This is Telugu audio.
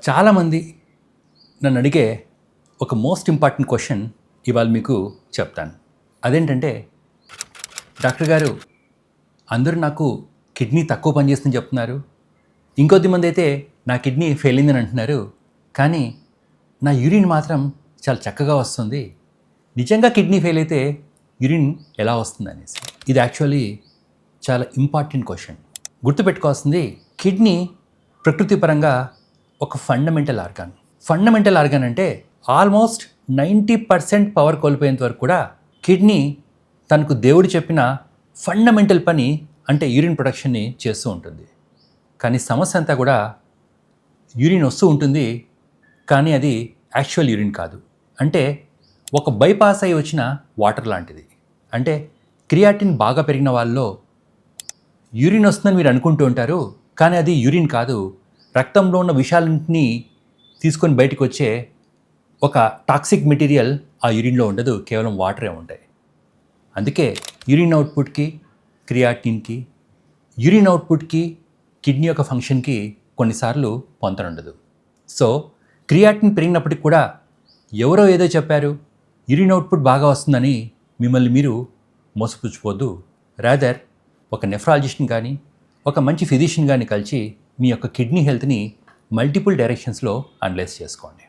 చాలామంది నన్ను అడిగే ఒక మోస్ట్ ఇంపార్టెంట్ క్వశ్చన్ ఇవాళ మీకు చెప్తాను. అదేంటంటే, డాక్టర్ గారు అందరూ నాకు కిడ్నీ తక్కువ పనిచేస్తుందని చెప్తున్నారు, ఇంకొద్దిమంది అయితే నా కిడ్నీ ఫెయిల్ అయిందని అంటున్నారు, కానీ నా యూరిన్ మాత్రం చాలా చక్కగా వస్తుంది. నిజంగా కిడ్నీ ఫెయిల్ అయితే యూరిన్ ఎలా వస్తుంది అనేసి. ఇది యాక్చువల్లీ చాలా ఇంపార్టెంట్ క్వశ్చన్. గుర్తుపెట్టుకోవాల్సింది, కిడ్నీ ప్రకృతిపరంగా ఒక ఫండమెంటల్ ఆర్గాన్. ఫండమెంటల్ ఆర్గాన్ అంటే ఆల్మోస్ట్ 90% పవర్ కోల్పోయేంత వరకు కూడా కిడ్నీ తనకు దేవుడు చెప్పిన ఫండమెంటల్ పని అంటే యూరిన్ ప్రొడక్షన్ని చేస్తూ ఉంటుంది. కానీ సమస్య అంతా కూడా యూరిన్ వస్తూ ఉంటుంది, కానీ అది యాక్చువల్ యూరిన్ కాదు. అంటే ఒక బైపాస్ అయి వచ్చిన వాటర్ లాంటిది. అంటే క్రియాటిన్ బాగా పెరిగిన వాళ్ళలో యూరిన్ వస్తుందని మీరు అనుకుంటూ ఉంటారు, కానీ అది యూరిన్ కాదు. రక్తంలో ఉన్న విషాలన్నింటినీ తీసుకొని బయటకు వచ్చే ఒక టాక్సిక్ మెటీరియల్ ఆ యూరిన్లో ఉండదు, కేవలం వాటరే ఉంటాయి. అందుకే యూరిన్ అవుట్పుట్కి, క్రియాటిన్కి, యూరిన్ అవుట్పుట్కి, కిడ్నీ యొక్క ఫంక్షన్కి కొన్నిసార్లు పొంతనుండదు. సో క్రియాటిన్ పెరిగినప్పటికి కూడా ఎవరో ఏదో చెప్పారు, యూరిన్ అవుట్పుట్ బాగా వస్తుందని మిమ్మల్ని మీరు మోసపుచ్చుకోవద్దు. రాదర్ ఒక నెఫ్రాలజిస్ట్ని కానీ, ఒక మంచి ఫిజిషియన్ కానీ కలిసి మీ యొక్క కిడ్నీ హెల్త్ని మల్టిపుల్ డైరెక్షన్స్లో అనలైజ్ చేసుకోండి.